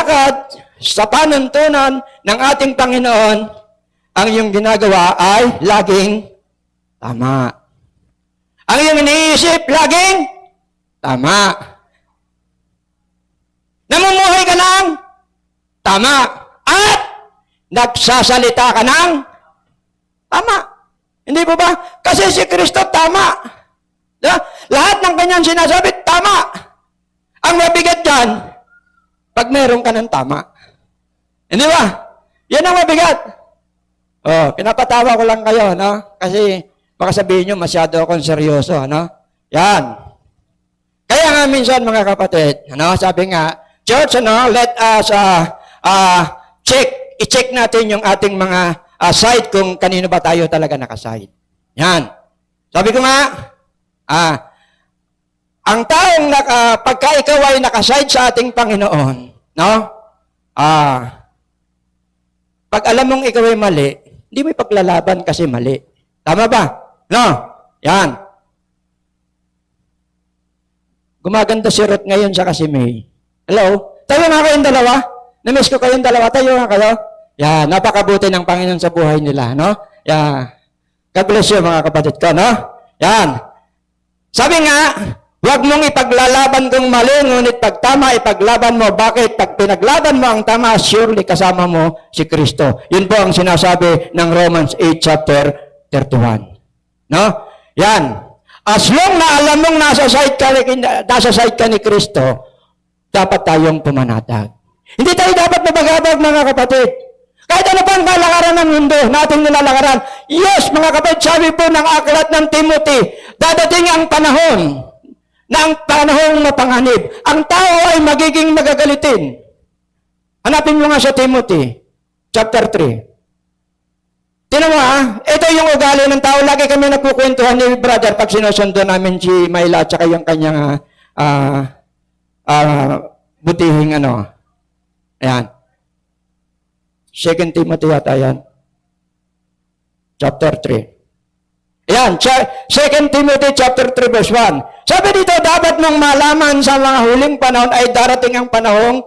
lalakad sa panuntunan ng ating Panginoon, ang iyong ginagawa ay laging tama. Ang iyong iniisip, laging tama. Namumuhay ka ng tama. At nagsasalita ka ng tama. Hindi po ba? Kasi si Kristo tama. Diba? Lahat ng kanyang sinasabi, tama. Ang mabigat dyan, pag meron ka ng tama. Hindi ba? Yan ang mabigat. Oh, pinapatawa ko lang kayo, no? Kasi baka sabihin nyo, masyado akong seryoso, no? Yan. Kaya nga minsan, mga kapatid, ano, sabi nga, church, ano, let us i-check natin yung ating mga side kung kanino ba tayo talaga nakaside. Yan. Sabi ko nga, ang taong pagka ikaw ay nakaside sa ating Panginoon, no? Pag alam mong ikaw ay mali, hindi mo ipaglalaban kasi mali. Tama ba? No? Yan. Gumaganda si Ruth ngayon sa si May. Hello? Tayo nga kayong dalawa? Namiss ko kayong dalawa. Tayo nga kayo? Yan. Napakabuti ng Panginoon sa buhay nila, no? Yan. God bless you, mga kapatid ko, no? Yan. Sabi nga, huwag mong ipaglalaban kung mali, ngunit pag tama, ipaglaban mo. Bakit? Pag pinaglaban mo ang tama, surely kasama mo si Kristo. Yun po ang sinasabi ng Romans 8 chapter 31. No? Yan. As long na alam mong nasa side ka ni Kristo, dapat tayong pumanatag. Hindi tayo dapat mabagabag, mga kapatid. Kahit ano pang kalakaran ng mundo, nating nilalakaran. Yes, mga kapatid, sabi po ng aklat ng Timothy, dadating ang panahon na ang panahong mapanganib. Ang tao ay magiging magagalitin. Hanapin mo nga sa Timothy, chapter 3. Tinan mo ito yung ugali ng tao. Lagi kami nagkukwentuhan ni brother pag sinusundo namin si Myla at saka yung kanyang butihing ano. Ayan. 2 Timothy yata yan. Chapter 3. Ayan, 2 Timothy chapter 3 verse 1. Sabi dito, dapat mong malaman sa mga huling panahon ay darating ang panahon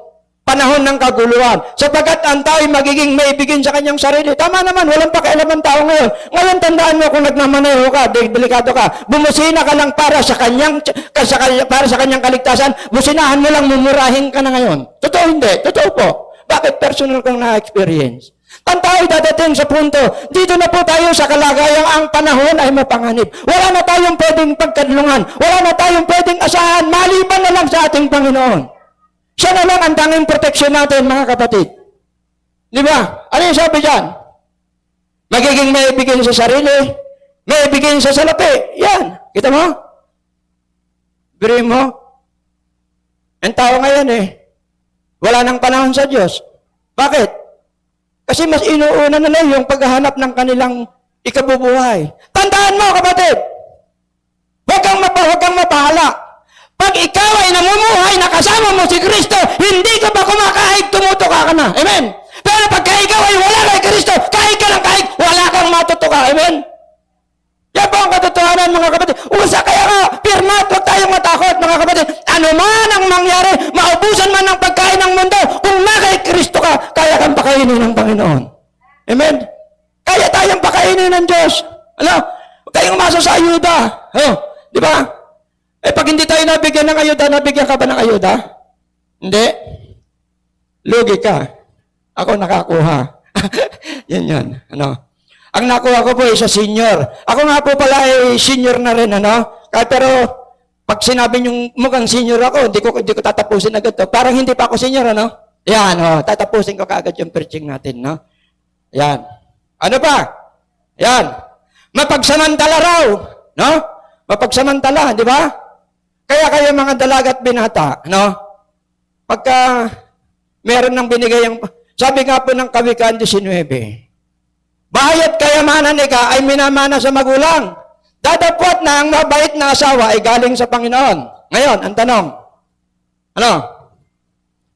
ng kaguluhan. Sapagkat ang tao ay magiging maibigin sa kanyang sarili. Tama naman, walang pakialam ang tao ngayon. Ngayon, tandaan mo kung nagmamaneho ka, delikado ka, bumusina ka lang para sa kanyang kaligtasan, businahan mo lang, mumurahin ka na ngayon. Totoo hindi? Totoo po. Bakit? Personal kong na-experience. Ang tao ay dadating sa punto, dito na po tayo sa kalagayang ang panahon ay mapanganib. Wala na tayong pwedeng pagkadlungan. Wala na tayong pwedeng asahan, maliban na lang sa ating Panginoon. Siya na lang ang tanging proteksyon natin, mga kapatid. Di ba? Ano yung sabi dyan? Magiging may ibigin sa sarili, may ibigin sa salapi. Yan. Kita mo? Biri mo? Ang tao ngayon wala nang panahon sa Diyos. Bakit? Kasi mas inuuna na yung paghahanap ng kanilang ikabubuhay. Tandaan mo, kapatid, huwag kang mapahala. Pag ikaw ay namumuhay na kasama mo si Kristo, hindi ka ba kumakaig, tumutuka ka na. Amen? Pero pagka ikaw ay wala kay Kristo, kahit ka ng kahit, wala kang matutuka. Amen? Yan po ang katotohanan, mga kapatid. Usa kaya nga, pirmat, huwag tayong matakot, mga kapatid. Ano man ang mangyari, maubusan man ng pagkain ng mundo, kung na kay Kristo ka, kaya kang pakainin ng Panginoon. Amen? Kaya tayong pakainin ng Diyos. Ano? Huwag tayong umasa sa ayuda. Di ba? Pag hindi tayo nabigyan ng ayuda, nabigyan ka ba ng ayuda? Hindi. Lugi ka. Ako nakakuha. yan. Ano? Ang nakuha ko po ay sa senior. Ako nga po pala ay senior na rin, ano? Pero pag sinabi niyong mukhang senior ako, hindi ko tatapusin agad to. Parang hindi pa ako senior, ano? Yan, tatapusin ko kaagad yung preaching natin, no? Yan. Ano pa? Yan. Mapagsamantala raw, no? Mapagsamantala, di ba? Kaya kayo mga dalaga at binata, no? Pagka meron ng binigay ang, sabi nga po ng Kawikaan 19, bahay at kayamanan ika ay minamana sa magulang. Dadapot na ang mabait na asawa ay galing sa Panginoon. Ngayon, ang tanong, ano?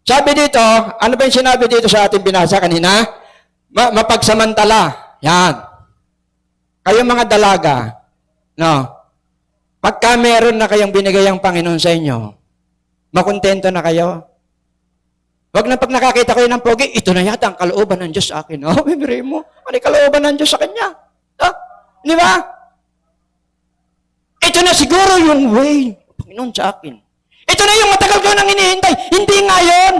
Sabi dito, ano ba yung sinabi dito sa ating binasa kanina? Mapagsamantala. Yan. Kayo mga dalaga, no? Pagka meron na kayong binigay ang Panginoon sa inyo, makontento na kayo? Wag na pag nakakita kayo ng pogi, ito na yata ang kalooban ng Diyos sa akin. Oh, bibiri mo. Ano yung kalooban ng Diyos sa kanya? Di ba? Ito na siguro yung way, Panginoon, sa akin. Ito na yung matagal ko nang hinihintay. Hindi nga yun.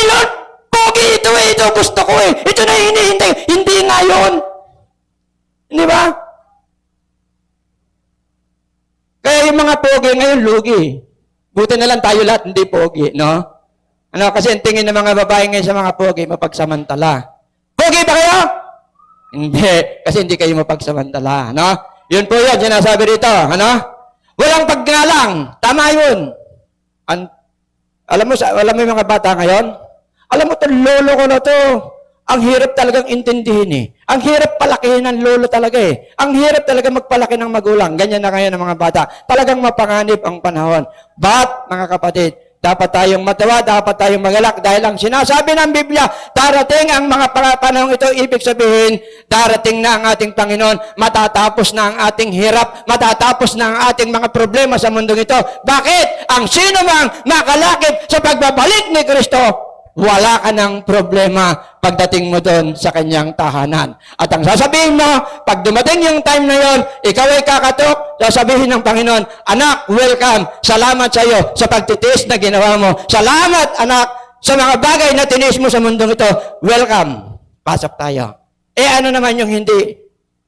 Lord, pogi ito eh. Ito gusto ko eh. Ito na yung hinihintay. Hindi nga yun. Di ba? Kaya yung mga pogi ngayon, lugi. Buti na lang tayo lahat, hindi pogi, no? Ano, kasi ang tingin ng mga babae ngayon sa mga pogi, mapagsamantala. Pogi ba kayo? Hindi, kasi hindi kayo mapagsamantala, no? Yun po yun, sinasabi dito, ano? Walang pagngalang, tama yun. Alam mo yung mga bata ngayon? Alam mo, lolo ko na to. Ang hirap talagang intindihin eh. Ang hirap palakihin ng lolo talaga eh. Ang hirap talaga magpalaki ng magulang. Ganyan na ngayon ng mga bata. Talagang mapanganib ang panahon. But, mga kapatid, dapat tayong matawa, dapat tayong magalak dahil ang sinasabi ng Biblia, darating ang mga panahong ito, ibig sabihin, darating na ang ating Panginoon, matatapos na ang ating hirap, matatapos na ang ating mga problema sa mundong ito. Bakit? Ang sino mang makalakip sa pagbabalik ni Kristo, wala ka ng problema pagdating mo doon sa kanyang tahanan. At ang sasabihin mo, pag dumating yung time na yon, ikaw ay kakatok, sasabihin ng Panginoon, anak, welcome. Salamat sa iyo sa pagtitiis na ginawa mo. Salamat, anak, sa mga bagay na tiniis mo sa mundong ito. Welcome. Pasok tayo. Ano naman yung hindi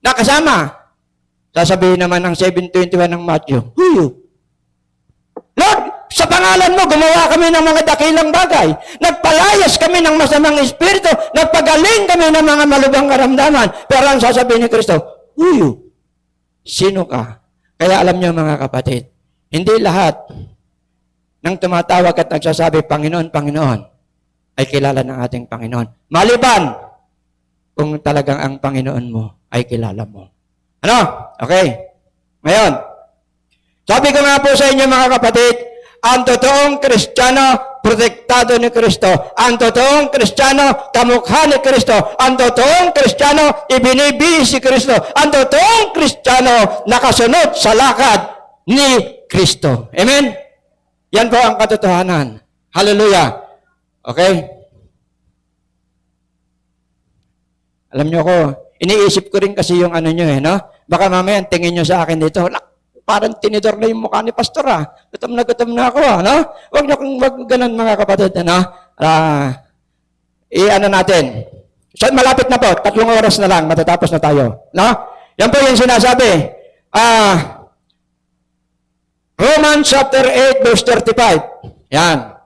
nakasama? Sasabihin naman ng 7:21 ng Matthew, Huyo. Lord, sa pangalan mo, gumawa kami ng mga dakilang bagay. Nagpalayas kami ng masamang espiritu. Nagpagaling kami ng mga malubhang karamdaman. Pero ang sasabihin ni Kristo, Uyo, sino ka? Kaya alam niyo mga kapatid, hindi lahat ng tumatawag at nagsasabi, Panginoon, Panginoon, ay kilala ng ating Panginoon. Maliban kung talagang ang Panginoon mo ay kilala mo. Ano? Okay. Ngayon, sabi ko nga po sa inyo mga kapatid, ang totoong Kristiyano, protektado ni Kristo. Ang totoong Kristiyano, kamukha ni Kristo. Ang totoong Kristiyano, ibinibihis si Kristo. Ang totoong Kristiyano, nakasunod sa lakad ni Kristo. Amen? Yan po ang katotohanan. Hallelujah. Okay? Alam nyo ko, iniisip ko rin kasi yung ano nyo no? Baka mamaya tingin nyo sa akin dito, parang tinidor na yung mukha ni pastor Gutom na ako no? Wag ganun mga kapatid, ano natin. So, malapit na po, 3 oras na lang, matatapos na tayo, no? Yan po yung sinasabi. Romans chapter 8 verse 35. Yan.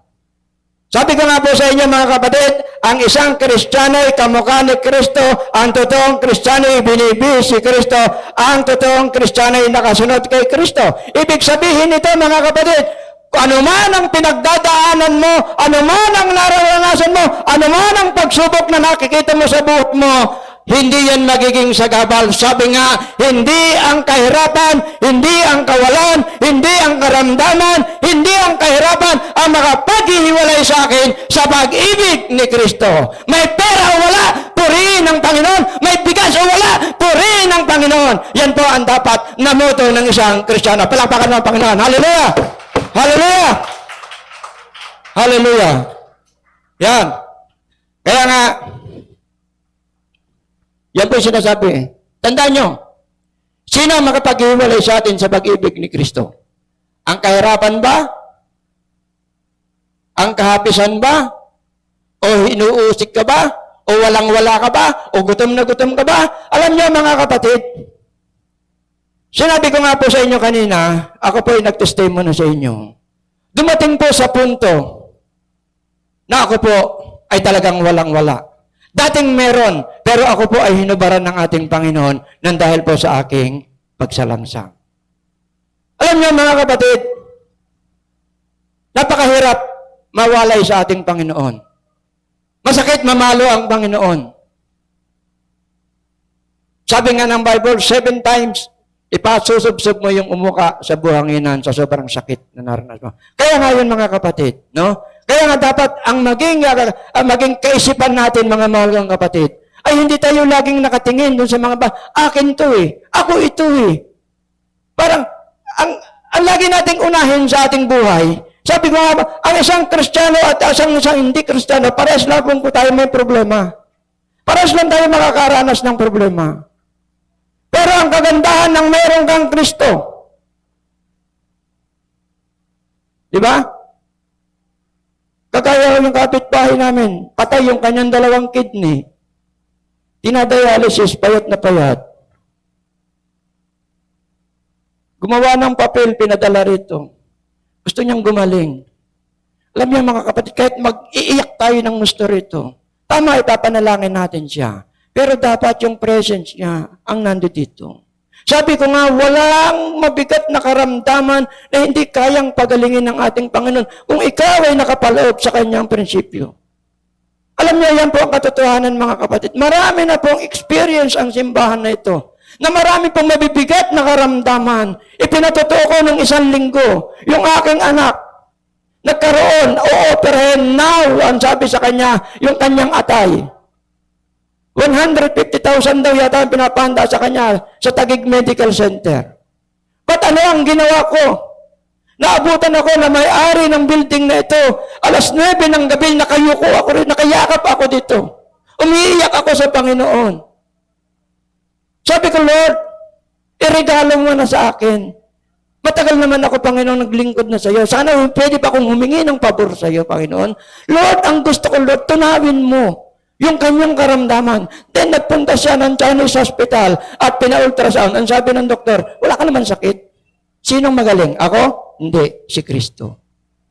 Sabi ko nga po sa inyo mga kapatid, ang isang Kristiyano ay kamukha ni Kristo, ang totoong Kristiyano ay binibihis si Kristo, ang totoong Kristiyano ay nakasunod kay Kristo. Ibig sabihin nito mga kapatid, ano man ang pinagdadaanan mo, ano man ang nararanasan mo, ano man ang pagsubok na nakikita mo sa buhok mo, hindi yan magiging sagabal. Sabi nga, hindi ang kahirapan, hindi ang kawalan, hindi ang karamdaman, hindi ang kahirapan ang makapaghihiwalay sa akin sa pag-ibig ni Kristo. May pera o wala, purihin ng Panginoon. May bigas o wala, purihin ng Panginoon. Yan po ang dapat na motto ng isang Kristiyano. Palakpakan ng Panginoon. Hallelujah! Hallelujah! Hallelujah! Yan. Kaya nga, yan po yung sinasabi. Tandaan nyo, sino ang makapaghiwalay sa atin sa pag-ibig ni Kristo? Ang kahirapan ba? Ang kahapisan ba? O inuusik ka ba? O walang-wala ka ba? O gutom na gutom ka ba? Alam nyo mga kapatid, sinabi ko nga po sa inyo kanina, ako po ay nag-testimony sa inyo. Dumating po sa punto na ako po ay talagang walang-wala. Dating meron, pero ako po ay hinubaran ng ating Panginoon nang dahil po sa aking pagsalangsang. Alam niyo mga kapatid, napakahirap mawalay sa ating Panginoon. Masakit mamalo ang Panginoon. Sabi nga ng Bible, 7 times, ipasusubsob mo yung umuka sa buhanginan sa sobrang sakit na naranasan mo. Kaya nga yun mga kapatid, no? Kaya nga dapat ang maging kaisipan natin mga mahal kong kapatid ay hindi tayo laging nakatingin dun sa mga akin to ako ito Parang ang lagi nating unahin sa ating buhay Sabi ko nga, ang isang Kristiyano at isang hindi Kristiyano, parehas lang kung tayo may problema. Parehas lang tayo makakaranas ng problema. Pero ang kagandahan ng meron kang Kristo, di ba? Kagaya yung kapitbahay namin, patay yung kanyang 2 kidney. Tinadialysis, payat na payat. Gumawa ng papel, pinadala rito. Gusto niyang gumaling. Alam niyo mga kapatid, kahit mag-iiyak tayo ng gusto rito, tama, ipapanalangin natin siya. Pero dapat yung presence niya ang nandito. Sabi ko nga, walang mabigat na karamdaman na hindi kayang pagalingin ng ating Panginoon kung ikaw ay nakapaloob sa kanyang prinsipyo. Alam niyo, yan po ang katotohanan mga kapatid. Marami na pong experience ang simbahan na ito. Na marami pong mabibigat na karamdaman. Ipinatotoo ko ng 1 linggo, yung aking anak, nagkaroon, o-operahin now, ang sabi sa kanya, yung kanyang atay. 150,000 daw yata ang pinapahanda sa kanya sa Taguig Medical Center. But ano ang ginawa ko? Naabutan ako na may-ari ng building na ito. 9:00 ng gabi, nakayuko ako rin, nakayakap ako dito. Umiiyak ako sa Panginoon. Sabi ko, Lord, iregalo mo na sa akin. Matagal naman ako, Panginoon, naglingkod na sa iyo. Sana pwede pa akong humingi ng pabor sa iyo, Panginoon. Lord, ang gusto ko, Lord, tunawin mo yung kanyang karamdaman. Then nagpunta siya ng Chinese Hospital at pina-ultrasound. Ang sabi ng doktor, wala ka naman sakit. Sinong magaling? Ako? Hindi, si Kristo.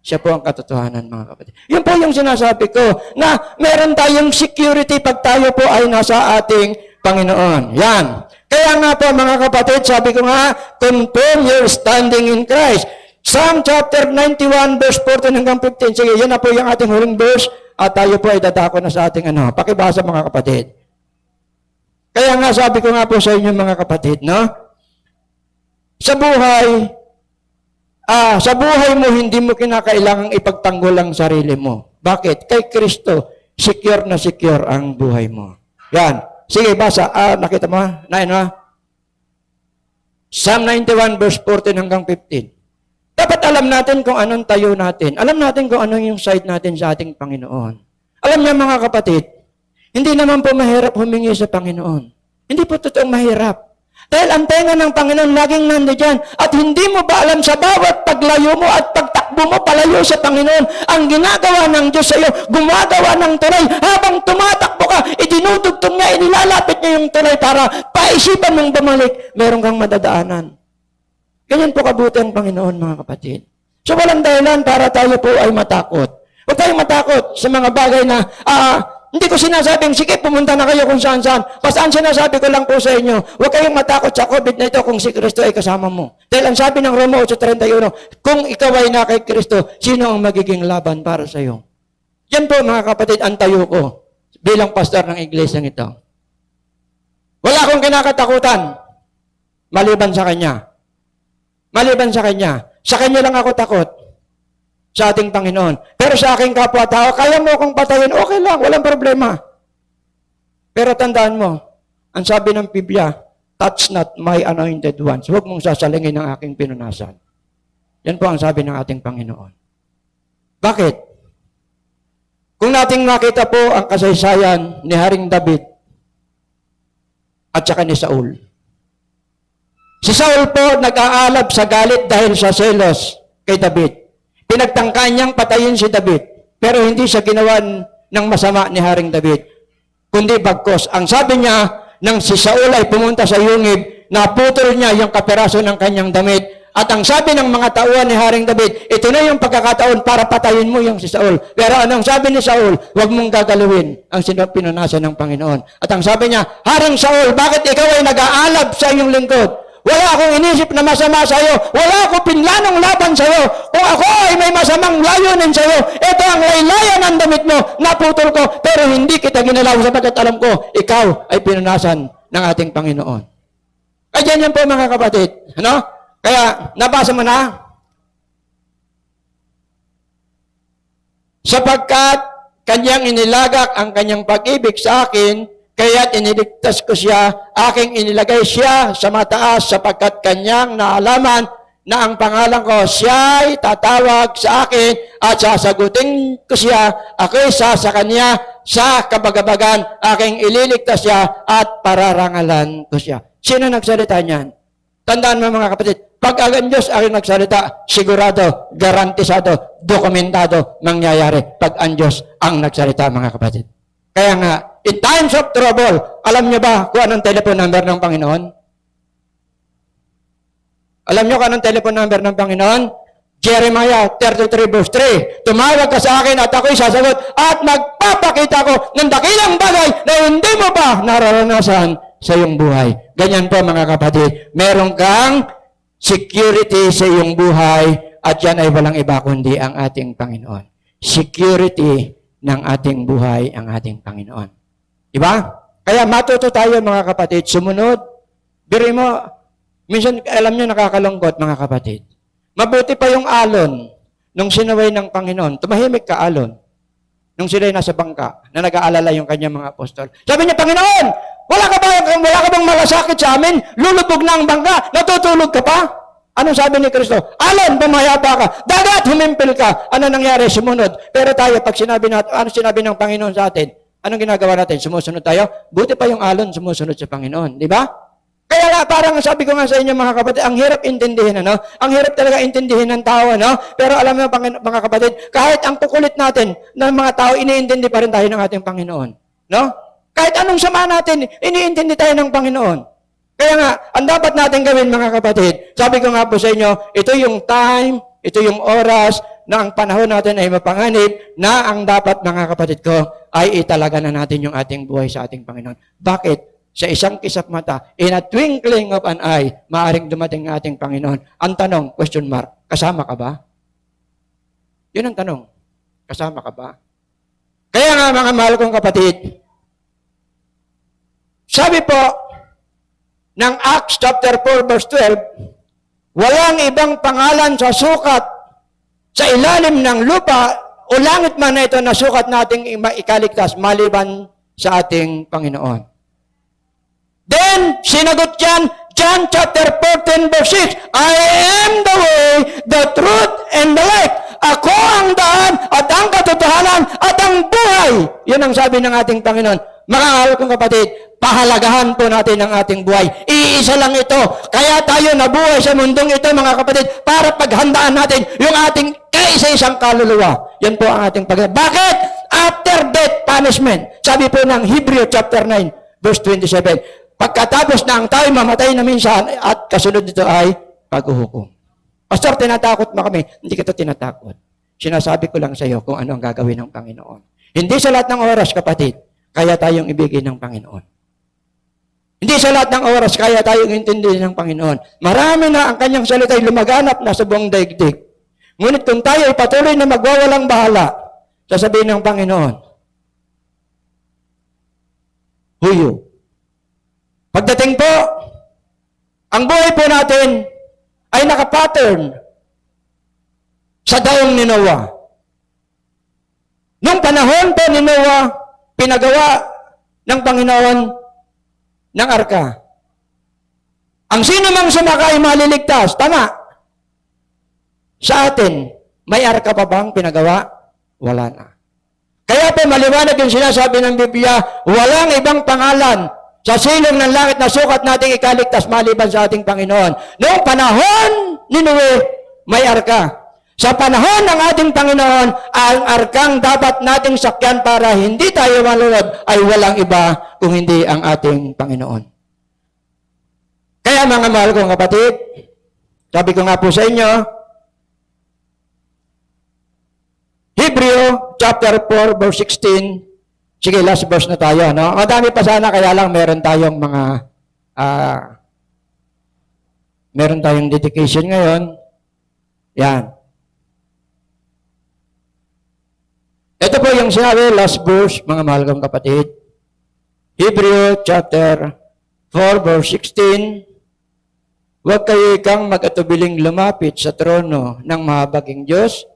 Siya po ang katotohanan, mga kapatid. Yun po yung sinasabi ko, na meron tayong security pag tayo po ay nasa ating Panginoon. Yan. Kaya nga po, mga kapatid, sabi ko nga, confirm your standing in Christ. Psalm chapter 91, verse 14 hanggang 15. Sige, yan na po yung ating huling verse. At tayo po ay dadako na sa ating pakibasa, mga kapatid. Kaya nga sabi ko nga po sa inyo, mga kapatid, no? Sa buhay mo, hindi mo kinakailangang ipagtanggol ang sarili mo. Bakit? Kay Kristo, secure na secure ang buhay mo. Yan. Sige, basa. Nakita mo? Psalm 91, verse 14 hanggang 15. Dapat alam natin kung anong tayo natin. Alam natin kung anong yung side natin sa ating Panginoon. Alam niyo mga kapatid, hindi naman po mahirap humingi sa Panginoon. Hindi po totoong mahirap. Dahil ang tenga ng Panginoon laging nandiyan. At hindi mo ba alam sa bawat paglayo mo at pagtakbo mo palayo sa Panginoon, ang ginagawa ng Diyos sa iyo, gumagawa ng tulay. Habang tumatakbo ka, idinudugtong niya, inilalapit niya yung tulay para paisipan mong bumalik, meron kang madadaanan. Ganyan po kabuti ang Panginoon, mga kapatid. So walang dahilan para tayo po ay matakot. Huwag tayong matakot sa mga bagay na, hindi ko sinasabing, sige, pumunta na kayo kung saan-saan. Basta ang sinasabi ko lang po sa inyo, huwag kayong matakot sa COVID na ito kung si Kristo ay kasama mo. Dahil ang sabi ng Roma 8:31, kung ikaw ay na kay Kristo, sino ang magiging laban para sa iyo? Yan po, mga kapatid, ang tayo ko bilang pastor ng iglesyang ito. Wala akong kinakatakutan maliban sa Kanya. Maliban sa Kanya. Sa Kanya lang ako takot. Sa ating Panginoon. Pero sa aking kapwa-tao, kaya mo akong patayin, okay lang, walang problema. Pero tandaan mo, ang sabi ng Biblia, touch not my anointed ones. Huwag mong sasalingin ang aking pinunasan. Yan po ang sabi ng ating Panginoon. Bakit? Kung nating nakita po ang kasaysayan ni Haring David at saka ni Saul. Si Saul po nag-aalab sa galit dahil sa selos kay David. Pinagtangka niyang patayin si David, pero hindi siya ginawa ng masama ni Haring David. Kundi bagkos, ang sabi niya, nang si Saul ay pumunta sa yungib, naputol niya yung kaperaso ng kanyang damit. At ang sabi ng mga tauhan ni Haring David, ito na yung pagkakataon para patayin mo yung si Saul. Pero anong sabi ni Saul? Huwag mong gagalawin ang pinunasan ng Panginoon. At ang sabi niya, Haring Saul, bakit ikaw ay nag-aalab sa iyong lingkod? Wala akong inisip na masama sa iyo. Wala akong pinlanong laban sa iyo. Kung ako ay may masamang layunin sa iyo, ito ang laylayan ng damit mo, naputol ko, pero hindi kita ginalaw sapagkat alam ko, ikaw ay pinunasan ng ating Panginoon. Kaya yan po mga kapatid. Ano? Kaya, nabasa mo na? Sapagkat kanyang inilagak ang kanyang pag-ibig sa akin, kaya't iniligtas ko siya, aking inilagay siya sa mataas sapagkat kanyang naalaman na ang pangalan ko, siya'y tatawag sa akin at sasagutin ko siya, ako'y sa kanya, sa kabagabagan, aking ililigtas siya at pararangalan ko siya. Sino nagsalita niyan? Tandaan mo mga kapatid, pag ang Diyos ay nagsalita, sigurado, garantisado, dokumentado, mangyayari pag ang Diyos ang nagsalita mga kapatid. Kaya nga, in times of trouble, alam niyo ba kung anong telephone number ng Panginoon? Alam niyo kung anong telephone number ng Panginoon? Jeremiah 33 verse 3, tumawag ka sa akin at ako'y sasagot at magpapakita ko ng dakilang bagay na hindi mo pa nararanasan sa iyong buhay. Ganyan po mga kapatid, meron kang security sa iyong buhay at yan ay walang iba kundi ang ating Panginoon. Security ng ating buhay ang ating Panginoon. Diba? Kaya matuto tayo mga kapatid, sumunod. Biri mo, minsan alam nyo nakakalungkot mga kapatid. Mabuti pa yung alon nung sinaway ng Panginoon. Tumahimik ka alon. Nung sila'y nasa bangka na nag-aalala yung kanyang mga apostol. Sabi niya, Panginoon, wala ka bang malasakit sa amin? Lulubog na ang bangka, natutulog ka pa? Anong sabi ni Kristo? Alon, bumayaba ka. Dagat, humimpil ka. Ano nangyari? Sumunod. Pero tayo, pag sinabi natin, ano sinabi ng Panginoon sa atin? Anong ginagawa natin? Sumusunod tayo? Buti pa yung alon, sumusunod sa Panginoon. Di ba? Kaya nga, parang sabi ko nga sa inyo mga kapatid, ang hirap intindihin, ano? Ang hirap talaga intindihin ng tao, ano? Pero alam mo mga kapatid, kahit ang kukulit natin ng mga tao, iniintindi pa rin tayo ng ating Panginoon. No? Kahit anong sama natin, iniintindi tayo ng Panginoon. Kaya nga, ang dapat natin gawin mga kapatid, sabi ko nga po sa inyo, ito yung time, ito yung oras na ang panahon natin ay mapanganib na ang dapat mga kapatid ko ay italaga na natin yung ating buhay sa ating Panginoon. Bakit? Sa isang kisap mata, in a twinkling of an eye, maaring dumating ang ating Panginoon. Ang tanong, question mark, kasama ka ba? Yun ang tanong. Kasama ka ba? Kaya nga mga mahal kong kapatid, sabi po ng Acts chapter 4 verse 12, walang ibang pangalan sa sukat sa ilalim ng lupa o langit man na ito na sukat nating ikaligtas maliban sa ating Panginoon. Then, sinagot yan, John chapter 14 verse 6, I am the way, the truth, and the life. Ako ang daan at ang katotohanan at ang buhay. Yun ang sabi ng ating Panginoon. Mga mahal kong kapatid, pahalagahan po natin ang ating buhay. Iisa lang ito. Kaya tayo nabuhay sa mundong ito, mga kapatid, para paghandaan natin yung ating kaisa-isang kaluluwa. Yan po ang ating paghandaan. Bakit? After death punishment. Sabi po ng Hebrew chapter 9, verse 27, pagkatapos na ang tayo mamatay na minsan at kasunod dito ay paghuhukom. Pastor, tinatakot mo kami. Hindi kita tinatakot. Sinasabi ko lang sa iyo kung ano ang gagawin ng Panginoon. Hindi sa lahat ng oras, kapatid, kaya tayong ibigin ng Panginoon. Hindi sa lahat ng oras kaya tayong intindihin ng Panginoon. Marami na ang kanyang salita ay lumaganap na sa buong daigdig. Ngunit kung tayo ay patuloy na magwawalang bahala, sasabihin ng Panginoon, huyo. Pagdating po, ang buhay po natin ay nakapattern sa daong ni Noah. Nung panahon po ni Noah, pinagawa ng Panginoon ng arka. Ang sino mang sumakay maliligtas, tama. Sa atin, may arka pa bang pinagawa? Wala na. Kaya po maliwanag yung sinasabi ng Biblia, walang ibang pangalan sa silong ng langit na sukat nating ikaligtas maliban sa ating Panginoon. Noong panahon ni Noe, may arka. Sa panahon ng ating Panginoon, ang arkang dapat nating sakyan para hindi tayo malunod ay walang iba kung hindi ang ating Panginoon. Kaya mga mahal kong kapatid, sabi ko nga po sa inyo, Hebrew chapter 4 verse 16, sige, last verse na tayo, no? Madami pa sana, kaya lang meron tayong meron tayong dedication ngayon. Yan. Ito po yung sinabi, last verse, mga mahal kong kapatid. Hebrew chapter 4 verse 16, huwag kayo ikang mag-atubiling lumapit sa trono ng mahabaging Diyos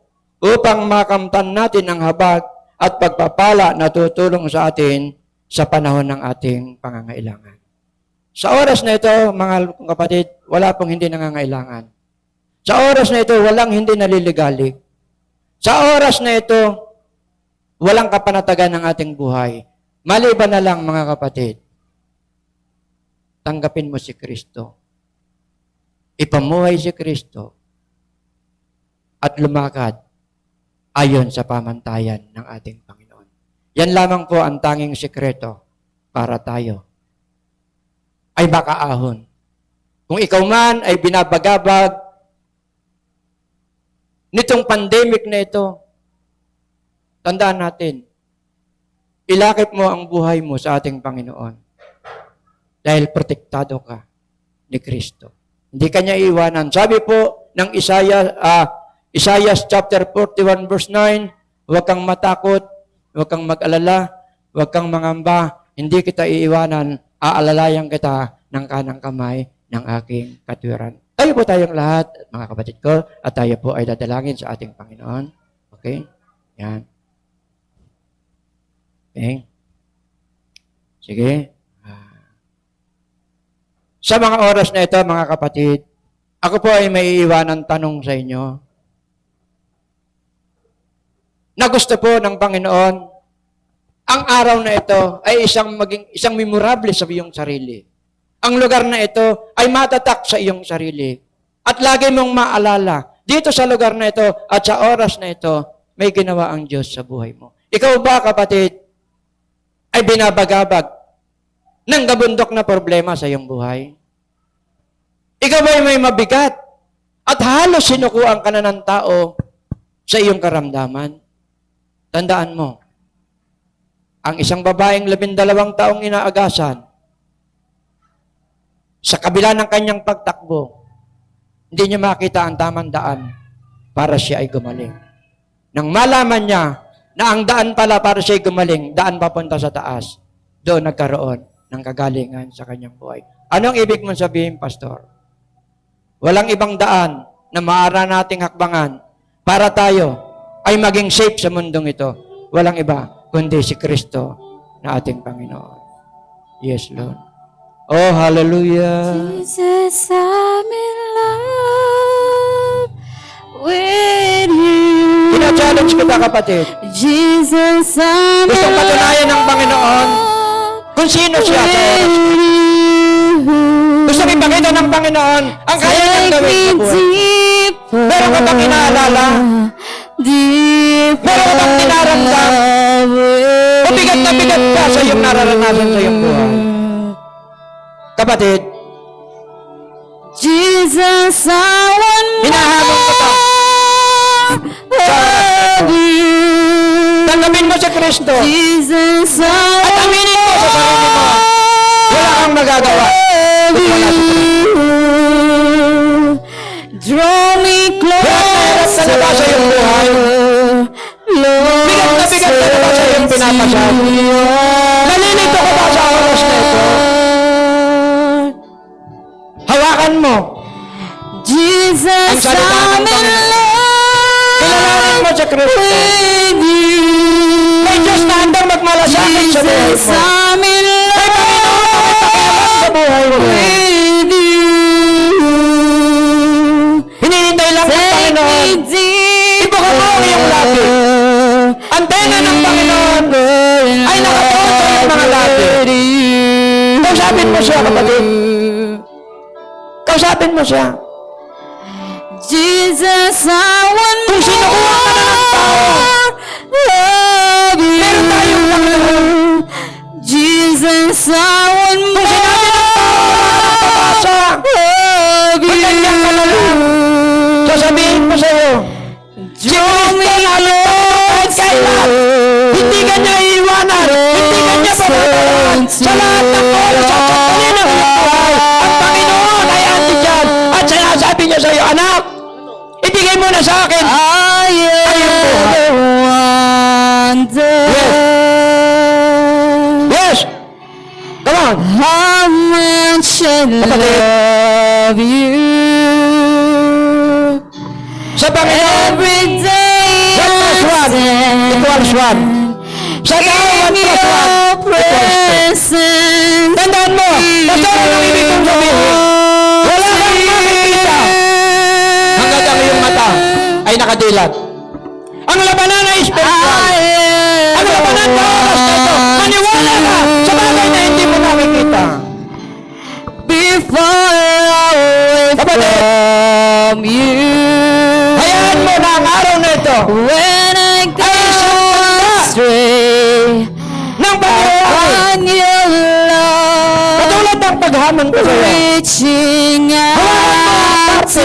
upang makamtan natin ang habag at pagpapala na tutulong sa atin sa panahon ng ating pangangailangan. Sa oras na ito, mga kapatid, wala pong hindi nangangailangan. Sa oras na ito, walang hindi naliligalig. Sa oras na ito, walang kapanatagan ng ating buhay. Maliban na lang, mga kapatid, tanggapin mo si Kristo. Ipamuhay si Kristo at lumakad ayon sa pamantayan ng ating Panginoon. Yan lamang po ang tanging sikreto para tayo ay makaahon. Kung ikaw man ay binabagabag nitong pandemic na ito, tandaan natin, ilakip mo ang buhay mo sa ating Panginoon dahil protektado ka ni Kristo. Hindi kanya iiwanan. Sabi po ng Isaiah chapter 41 verse 9, huwag kang matakot, huwag kang mag-alala, huwag kang mangamba, hindi kita iiwanan, aalalayan kita ng kanang kamay ng aking katwiran. Tayo po tayong lahat, mga kapatid ko, at tayo po ay dadalangin sa ating Panginoon. Okay? Yan. Okay? Sige. Sa mga oras na ito, mga kapatid, ako po ay may iiwanan tanong sa inyo na gusto po ng Panginoon, ang araw na ito ay isang memorable sa iyong sarili. Ang lugar na ito ay matatak sa iyong sarili. At lagi mong maalala, dito sa lugar na ito at sa oras na ito, may ginawa ang Diyos sa buhay mo. Ikaw ba, kapatid, ay binabagabag ng gabundok na problema sa iyong buhay? Ikaw ba ay may mabigat at halos sinukuan ka na ng tao sa iyong karamdaman? Tandaan mo, ang isang babaeng 12 taong inaagasan, sa kabila ng kanyang pagtakbo, hindi niya makita ang tamang daan para siya ay gumaling. Nang malaman niya na ang daan pala para siya ay gumaling, daan papunta sa taas, doon nagkaroon ng kagalingan sa kanyang buhay. Anong ibig mong sabihin, Pastor? Walang ibang daan na maaari nating hakbangan para tayo ay maging safe sa mundong ito. Walang iba kundi si Kristo na ating Panginoon. Yes, Lord. Oh, hallelujah. Jesus, I'm in love with you. Ina-challenge kita, kapatid. Jesus, I'm Gustong in patunayan ng Panginoon kung sino siya sa oras. Gustong ipakita ng Panginoon ang kaya niyang gawin sa buhay. Meron ka bang inaalala? Meron ka bang tinaramdam? Mabigat na bigat ka sa iyong nararanasan sa iyong buhay. Kapatid, Jesus, I want hinahabol ko ito. of you. Tanggapin mo si Kristo Jesus, I at aminin mo sa sarili mo. Wala kang magagawa. Kung wala si Kristo. Draw me closer. Hirap na ba sa iyong buhay? Bigat na ba sa iyong pinapasal? Nalilito ko ba sa oras na ito? Hawakan mo Jesus, ang salita ng I'm in Panginoon. love Kilalanin mo si Kristo. with you. May Diyos na handang magmalasakit sa buhay Jesus, mo. I'm in May Panginoon na may pakialam sa buhay mo. with you. Hinihintay lang ng Take Panginoon. me deep. Ibuka mo ang iyong labi. Antena ng Panginoon ay nakatuon sa iyong mga labi. Kausapin mo siya, kapatid. Kausapin mo siya. Jesus, I want Kung sinukuha ka na ng tao, love you. meron tayong Panginoon. Jesus, I want Kung sinabi ng tao, nakakapasa, love you. magkanyang ka na lang. Sasabihin ko sa iyo, si Kristo na kahit kailan, hindi ka niya iiwanan, hindi ka niya pababayaan sa lahat ng oras at sandali ng iyong buhay. Ang Panginoon ay andyan at sinasabi niya sa iyo, anak, ibigay mo na sa akin. I am wonder Yes! Come on! how much I love you. Sa Panginoon, Every day 1 plus 1 equals 1. Sa tao, 1 plus 1 in your equals 2. presence. Tandaan mo, basta ang ibig kong sabihin, wala kang makikita hanggat ay nakadilat. Ang labanan ay spiritual. Ang labanan sa oras na ito, maniwala ka sa bagay na hindi mo nakikita. Before away from you. Hayaan mo na ang araw na ito When I go astray ng pag-iwalay. on your love, Katulad ng paghamon ko sa iyo. reaching out to